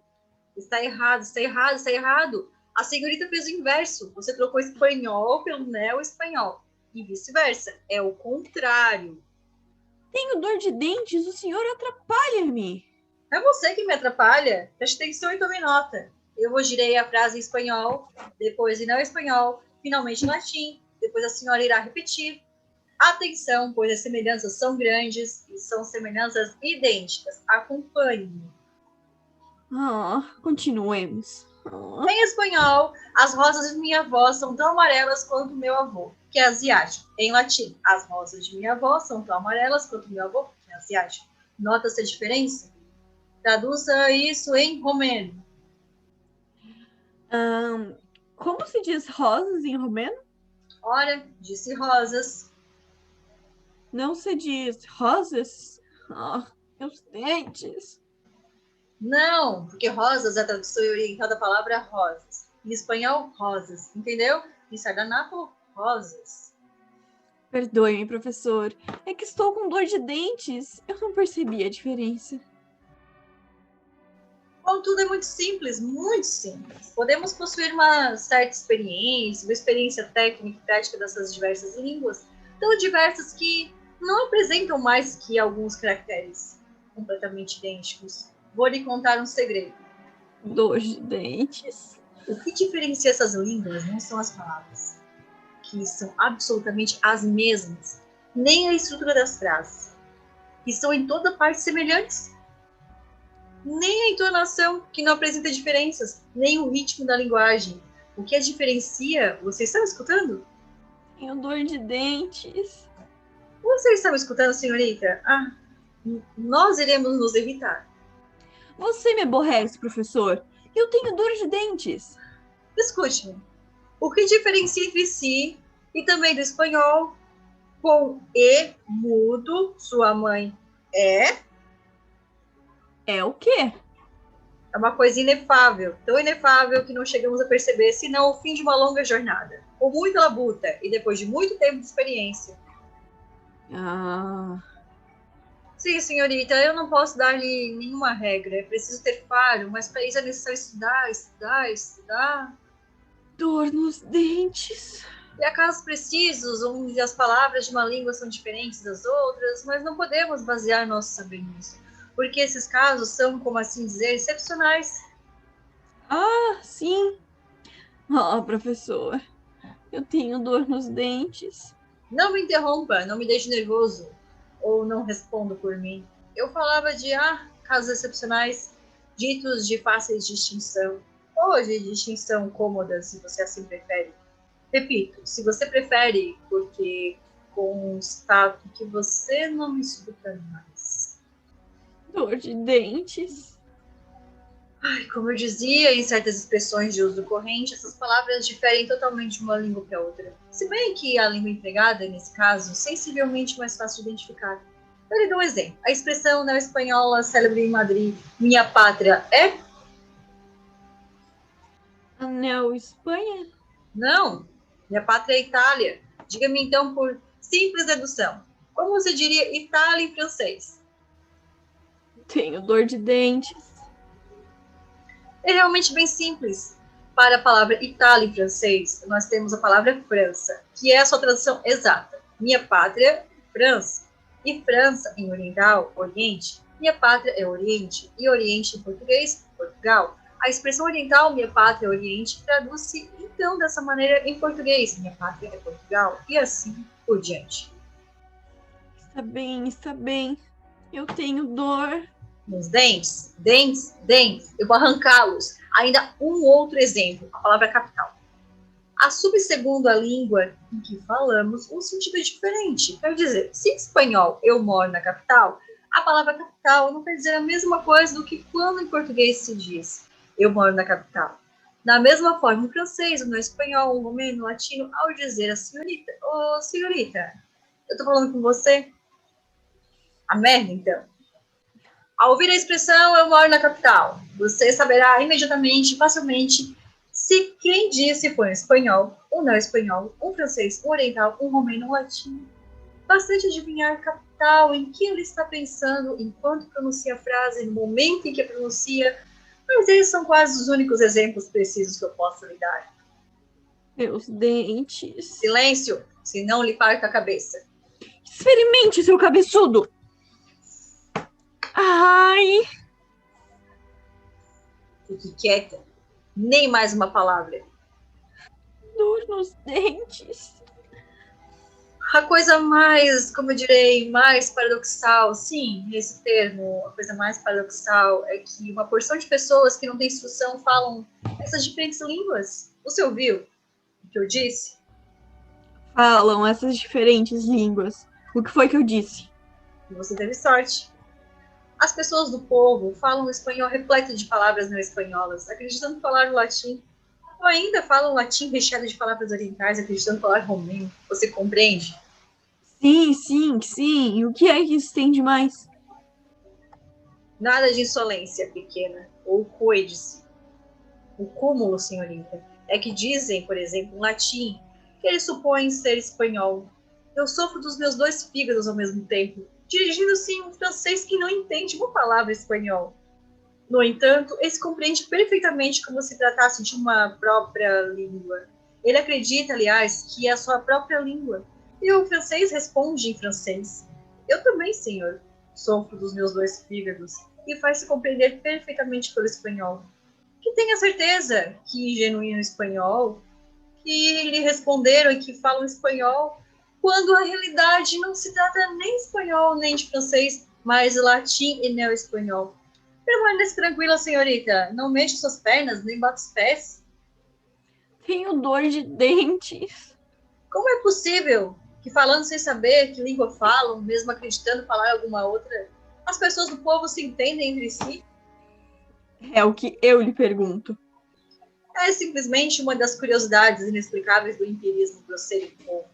C: Está errado, está errado, está errado. A senhorita fez o inverso. Você trocou espanhol pelo neo-espanhol. E vice-versa. É o contrário.
B: Tenho dor de dentes, o senhor atrapalha-me.
C: É você que me atrapalha. Preste atenção e tome nota. Eu vou girei a frase em espanhol, depois em neo-espanhol, finalmente em latim. Depois a senhora irá repetir. Atenção, pois as semelhanças são grandes e são semelhanças idênticas. Acompanhe-me.
B: Continuemos.
C: Em espanhol, as rosas de minha avó são tão amarelas quanto meu avô, que é asiático. Em latim, as rosas de minha avó são tão amarelas quanto meu avô, que é asiático. Nota-se a diferença? Traduza isso em romeno.
B: Como se diz rosas em romeno?
C: Ora, disse rosas.
B: Não se diz rosas? Meus dentes.
C: Não, porque rosas é a tradução oriental da palavra rosas. Em espanhol, rosas, entendeu? Em sardanápio, rosas.
B: Perdoe-me, professor. É que estou com dor de dentes. Eu não percebi a diferença.
C: Contudo, é muito simples, muito simples. Podemos possuir uma certa experiência, uma experiência técnica e prática dessas diversas línguas, tão diversas que não apresentam mais que alguns caracteres completamente idênticos. Vou lhe contar um segredo.
B: Dor de dentes.
C: O que diferencia essas línguas não são as palavras, que são absolutamente as mesmas, nem a estrutura das frases, que são em toda parte semelhantes. nem a entonação, que não apresenta diferenças, nem o ritmo da linguagem. O que a diferencia, vocês estão escutando?
B: Tenho dor de dentes.
C: Vocês estão escutando, senhorita? Nós iremos nos evitar.
B: Você me aborrece, professor. Eu tenho dor de dentes.
C: Escute-me. O que diferencia entre si e também do espanhol com E mudo, sua mãe é?
B: É o quê?
C: É uma coisa inefável, tão inefável que não chegamos a perceber, senão o fim de uma longa jornada, com muita labuta e depois de muito tempo de experiência.
B: Ah,
C: Sim, senhorita, eu não posso dar-lhe nenhuma regra, é preciso ter faro, mas para isso é necessário estudar, estudar, estudar.
B: dor nos dentes.
C: E há casos precisos onde as palavras de uma língua são diferentes das outras, mas não podemos basear nosso saber nisso, porque esses casos são, como assim dizer, excepcionais.
B: Ah, sim. Ah, professor, eu tenho dor nos dentes.
C: Não me interrompa, não me deixe nervoso, ou não responda por mim. Eu falava de casos excepcionais, ditos de fáceis distinção, ou de distinção cômoda, se você assim prefere. Repito, se você prefere, porque constato que você não me escuta mais.
B: Dor de dentes.
C: Como eu dizia, em certas expressões de uso corrente, essas palavras diferem totalmente de uma língua para outra. Se bem que a língua empregada, nesse caso, é sensivelmente mais fácil de identificar. Eu lhe dou um exemplo. A expressão neo-espanhola célebre em Madrid, minha pátria é?
B: Anel Espanha?
C: Não, minha pátria é Itália. Diga-me então por simples dedução. Como você diria Itália em francês?
B: Tenho dor de dentes.
C: É realmente bem simples. Para a palavra Itália em francês, nós temos a palavra França, que é a sua tradução exata. Minha pátria, França. E França, em oriental, Oriente. Minha pátria é Oriente. E Oriente, em português, Portugal. A expressão oriental, minha pátria é Oriente, traduz-se então dessa maneira em português. Minha pátria é Portugal. E assim por diante.
B: Está bem, está bem. Eu tenho dor.
C: Nos dentes, dentes, dentes, eu vou arrancá-los. Ainda um outro exemplo, a palavra capital. A subsegunda língua em que falamos, um sentido diferente. Quer dizer, se em espanhol eu moro na capital, a palavra capital não quer dizer a mesma coisa do que quando em português se diz eu moro na capital. Da mesma forma, em francês, no espanhol, no romeno, no latino, ao dizer a senhorita, ô senhorita, eu tô falando com você? A merda, então. Ao ouvir a expressão eu moro na capital, você saberá imediatamente, facilmente, se quem disse foi um espanhol, um não espanhol, um francês, um oriental, um romeno, um latino. Bastante adivinhar a capital em que ele está pensando enquanto pronuncia a frase, no momento em que pronuncia, mas esses são quase os únicos exemplos precisos que eu posso lhe dar.
B: Meus dentes.
C: Silêncio, senão lhe parto a cabeça.
B: Experimente, seu cabeçudo. Ai.
C: Fique quieta, nem mais uma palavra.
B: Dor nos dentes.
C: A coisa mais, como eu direi, mais paradoxal, sim, esse termo, a coisa mais paradoxal é que uma porção de pessoas que não têm instrução falam essas diferentes línguas. Você ouviu o que eu disse?
B: Falam essas diferentes línguas. O que foi que eu disse?
C: Você teve sorte. As pessoas do povo falam espanhol repleto de palavras não espanholas, acreditando falar o latim. Ou ainda falam latim recheado de palavras orientais, acreditando falar romeno. Você compreende?
B: Sim, sim, sim. E o que é que isso tem de mais?
C: Nada de insolência pequena, ou coedice. O cúmulo, senhorita, é que dizem, por exemplo, em latim, que eles supõem ser espanhol. Eu sofro dos meus dois fígados ao mesmo tempo, dirigindo-se um francês que não entende uma palavra espanhol. No entanto, esse compreende perfeitamente como se tratasse de uma própria língua. Ele acredita, aliás, que é a sua própria língua. E o francês responde em francês. Eu também, senhor, sofro dos meus dois fígados e faz-se compreender perfeitamente pelo espanhol. Que tenha certeza que genuíno espanhol, que lhe responderam e que falam espanhol, quando a realidade não se trata nem espanhol nem de francês, mas latim e neo-espanhol. Permaneça tranquila, senhorita. Não mexa suas pernas, nem bata os pés.
B: Tenho dor de dentes.
C: Como é possível que, falando sem saber que língua falam, mesmo acreditando falar alguma outra, as pessoas do povo se entendem entre si?
B: É o que eu lhe pergunto.
C: É simplesmente uma das curiosidades inexplicáveis do empirismo grosseiro do povo.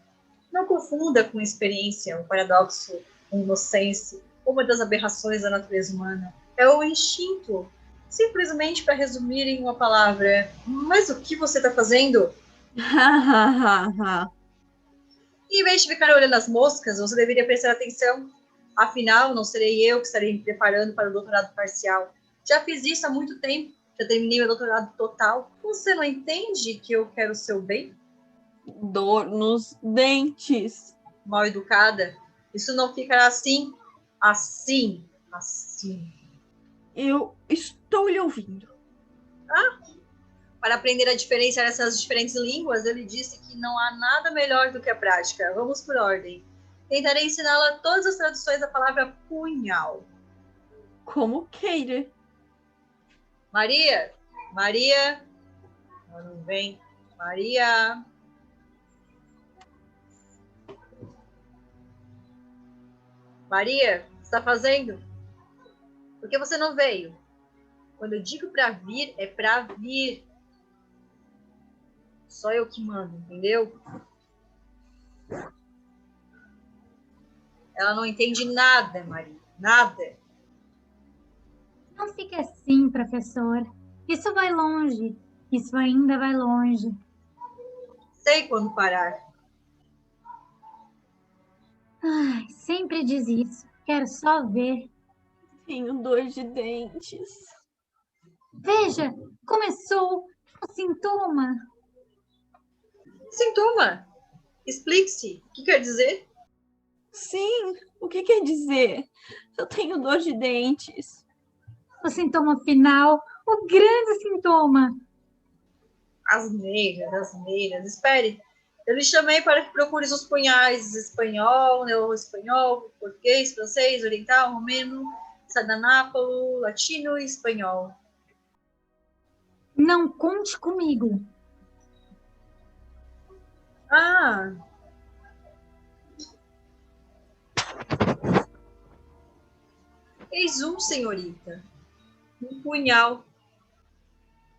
C: Não confunda com experiência, o paradoxo, com inocência, uma das aberrações da natureza humana. É o instinto. Simplesmente para resumir em uma palavra. Mas o que você está fazendo? Em vez de ficar olhando as moscas, você deveria prestar atenção. Afinal, não serei eu que estarei me preparando para o doutorado parcial. Já fiz isso há muito tempo. Já terminei meu doutorado total. Você não entende que eu quero o seu bem?
B: Dor nos dentes.
C: Mal educada. Isso não ficará assim. Assim.
B: Eu estou lhe ouvindo.
C: Para aprender a diferenciar essas diferentes línguas, ele disse que não há nada melhor do que a prática. Vamos por ordem. Tentarei ensiná-la todas as traduções da palavra punhal.
B: Como queira.
C: Maria, Maria, ela não vem. Maria. Maria, o que está fazendo? Por que você não veio? Quando eu digo para vir, é para vir. Só eu que mando, entendeu? Ela não entende nada, Maria. Nada.
A: Não fique assim, professor. Isso vai longe. Isso ainda vai longe.
C: Sei quando parar.
A: Ai, sempre diz isso. Quero só ver.
B: Tenho dor de dentes.
A: Veja, começou o sintoma.
C: Sintoma. Explique-se. O que quer dizer?
B: Sim, o que quer dizer? Eu tenho dor de dentes.
A: O sintoma final, o grande sintoma.
C: Asneiras. Espere. Eu lhe chamei para que procure os punhais espanhol, neo-espanhol, português, francês, oriental, romeno, sardanápalo, latino e espanhol.
A: Não conte comigo.
C: Ah! Eis um, senhorita. Um punhal.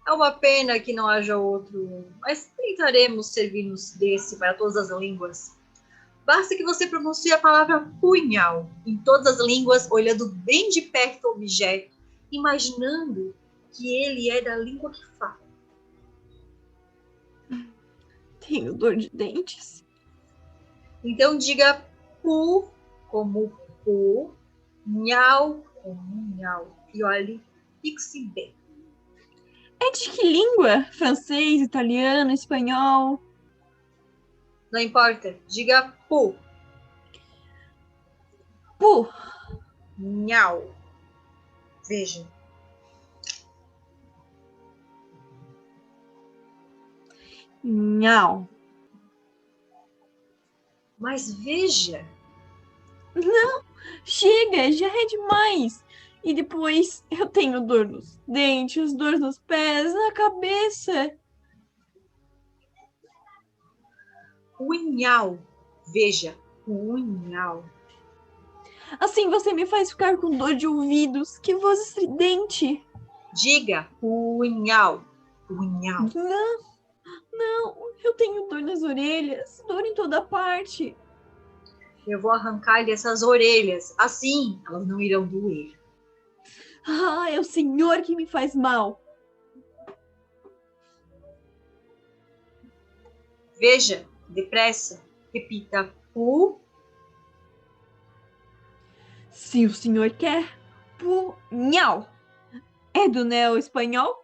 C: É uma pena que não haja outro, mas tentaremos servir-nos desse para todas as línguas. Basta que você pronuncie a palavra punhal em todas as línguas, olhando bem de perto o objeto, imaginando que ele é da língua que fala.
B: Tenho dor de dentes.
C: Então diga pu como pu, nhau como nhau. E olhe, fixe bem.
B: É de que língua? Francês, italiano, espanhol?
C: Não importa, diga pu,
B: Pu.
C: nhau. Veja.
B: Nhau.
C: Mas veja.
B: Não, chega, já é demais. E depois eu tenho dor nos dentes, dor nos pés, na cabeça.
C: Punhal. Veja, punhal.
B: Assim você me faz ficar com dor de ouvidos. Que voz estridente.
C: Diga punhal. Punhal.
B: Não, eu tenho dor nas orelhas, dor em toda parte.
C: Eu vou arrancar-lhe essas orelhas. Assim, elas não irão doer.
B: Ah, é o senhor que me faz mal.
C: Veja, depressa. Repita pu.
B: Se o senhor quer, punhal. É do neo-espanhol?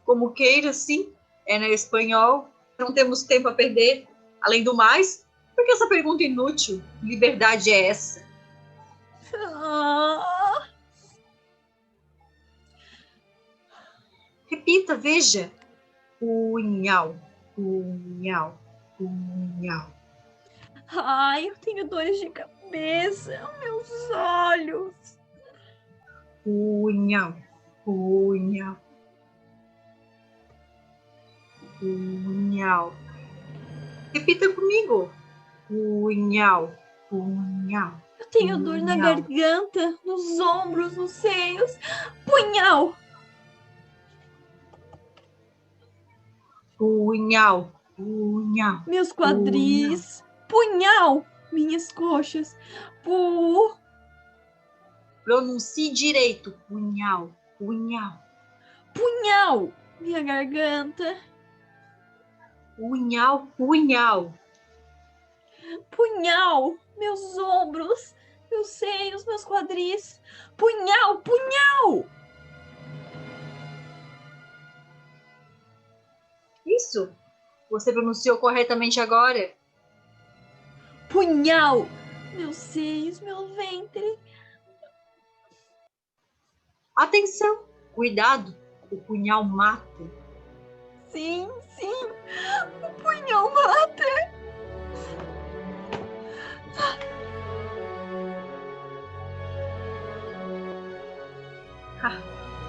C: Como queira, sim. É na espanhol. Não temos tempo a perder. Além do mais, por que essa pergunta inútil? Liberdade é essa?
B: Ah,
C: Repita, veja. Punhal, punhal, punhal.
B: ai, eu tenho dores de cabeça, meus olhos.
C: Punhal, punhal, punhal. Repita comigo. Punhal, punhal.
B: Eu tenho dor na
C: Punhal.
B: garganta, nos ombros, nos seios. Punhal!
C: Punhal, punhal.
B: Meus quadris. Punhal! Minhas coxas.
C: Pronuncie direito. Punhal, punhal.
B: Punhal! Minha garganta.
C: Punhal, punhal.
B: Punhal! Meus ombros, meus seios, meus quadris. Punhal! Punhal!
C: Isso. Você pronunciou corretamente agora.
B: Punhal! Meus seios, meu ventre.
C: Atenção. Cuidado. O punhal mata.
B: Sim, sim. O punhal mata.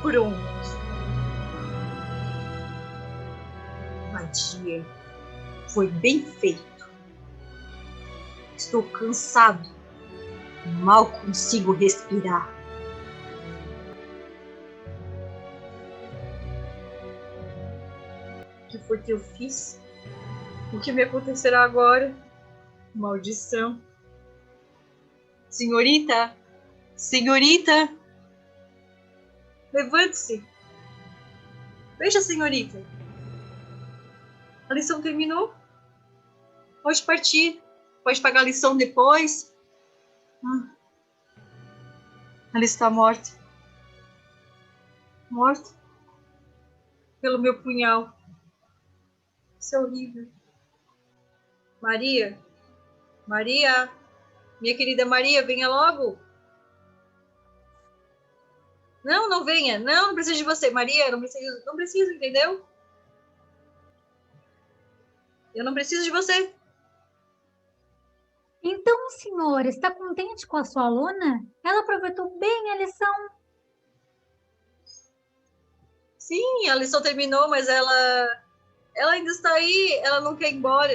C: Pronto. Magia. Foi bem feito. Estou cansado. Mal consigo respirar. O que foi que eu fiz? O que me acontecerá agora? Maldição. Senhorita! Senhorita! Levante-se! Veja, senhorita! A lição terminou. Pode partir. Pode pagar a lição depois. Ela está morta. Morta. Pelo meu punhal. Isso é horrível. Maria. Maria. Minha querida Maria, venha logo. Não, não venha. Não, não preciso de você. Maria, não preciso, entendeu? Eu não preciso de você.
A: Então, senhor, está contente com a sua aluna? Ela aproveitou bem a lição.
C: Sim, a lição terminou, mas ela ainda está aí. Ela não quer ir embora.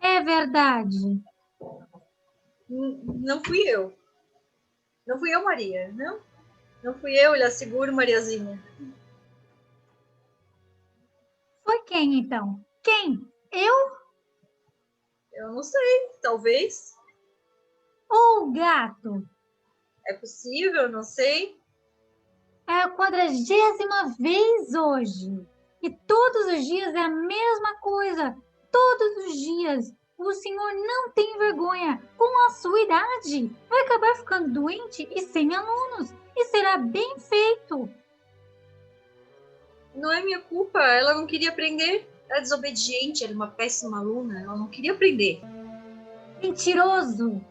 A: É verdade.
C: Não fui eu. Não fui eu, Maria. Não. Não fui eu, lhe asseguro, Mariazinha.
A: Foi quem, então? Quem? Eu
C: Eu não sei. Talvez.
A: ou o gato?
C: É possível, não sei.
A: É a 40ª vez hoje. E todos os dias é a mesma coisa. Todos os dias. O senhor não tem vergonha. Com a sua idade, vai acabar ficando doente e sem alunos. E será bem feito.
C: Não é minha culpa. Ela não queria aprender. Ela é desobediente, era uma péssima aluna. Ela não queria aprender.
A: Mentiroso.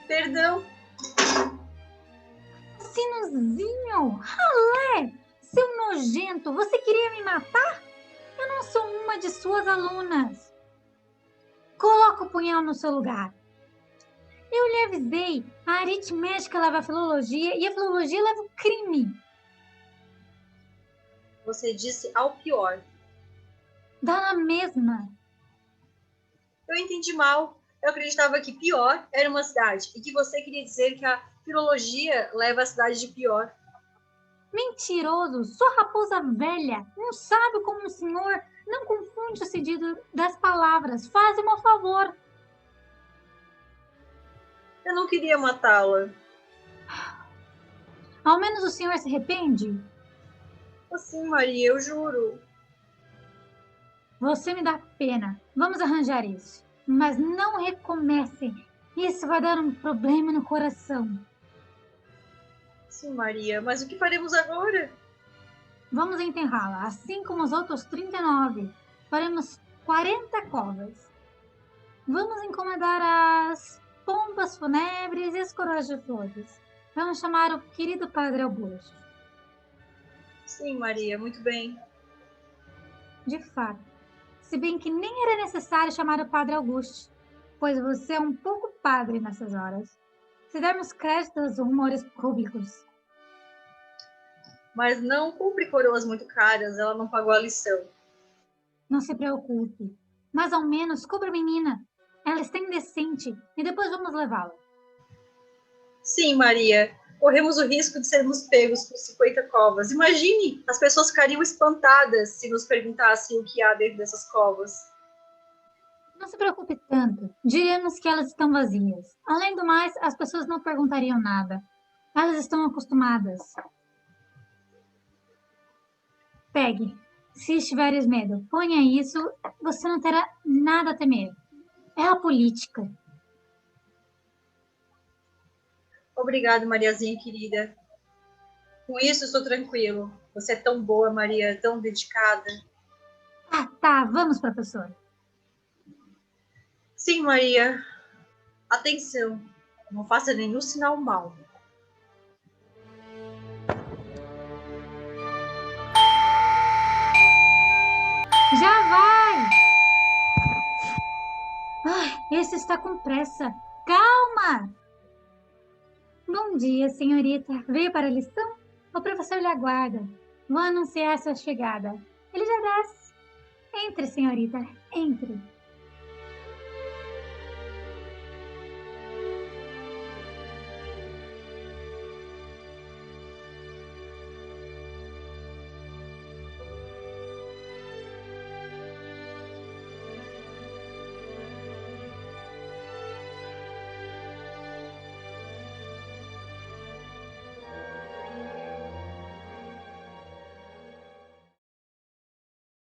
C: Perdão.
A: Sinozinho, ralé, seu nojento, você queria me matar? Eu não sou uma de suas alunas. Coloca o punhal no seu lugar. Eu lhe avisei, a aritmética leva a filologia e a filologia leva o crime.
C: Você disse ao pior.
A: Dá na mesma.
C: Eu entendi mal. Eu acreditava que pior era uma cidade e que você queria dizer que a filologia leva a cidade de pior.
A: Mentiroso, sua raposa velha, não sabe como o senhor não confunde o sentido das palavras. Faz-me um favor.
C: Eu não queria matá-la.
A: Ao menos o senhor se arrepende?
C: Assim, Maria, eu juro.
A: Você me dá pena. Vamos arranjar isso. Mas não recomece. Isso vai dar um problema no coração.
C: Sim, Maria, mas o que faremos agora?
A: Vamos enterrá-la, assim como os outros 39. Faremos 40 covas. Vamos encomendar as pombas fúnebres e as coroas de flores. Vamos chamar o querido Padre Augusto.
C: Sim, Maria, muito bem.
A: De fato. Se bem que nem era necessário chamar o Padre Augusto. pois você é um pouco padre nessas horas. Se dermos crédito aos rumores públicos.
C: Mas não cumpre coroas muito caras, ela não pagou a lição.
A: Não se preocupe. Mas ao menos cubra a menina. Ela está indecente e depois vamos levá-la.
C: Sim, Maria. Corremos o risco de sermos pegos com 50 covas. Imagine, as pessoas ficariam espantadas se nos perguntassem o que há dentro dessas covas.
A: Não se preocupe tanto. Diremos que elas estão vazias. Além do mais, as pessoas não perguntariam nada. Elas estão acostumadas. Pegue. Se estiveres medo, ponha isso. Você não terá nada a temer. É a política.
C: Obrigada, Mariazinha querida. Com isso, estou tranquilo. Você é tão boa, Maria, tão dedicada.
A: Ah, tá. Vamos, professor.
C: Sim, Maria. Atenção. Não faça nenhum sinal mau.
A: Já vai! Ai, esse está com pressa. Calma! Bom dia, senhorita. Veio para a lição? O professor lhe aguarda. Vou anunciar sua chegada. Ele já desce. Entre, senhorita, entre.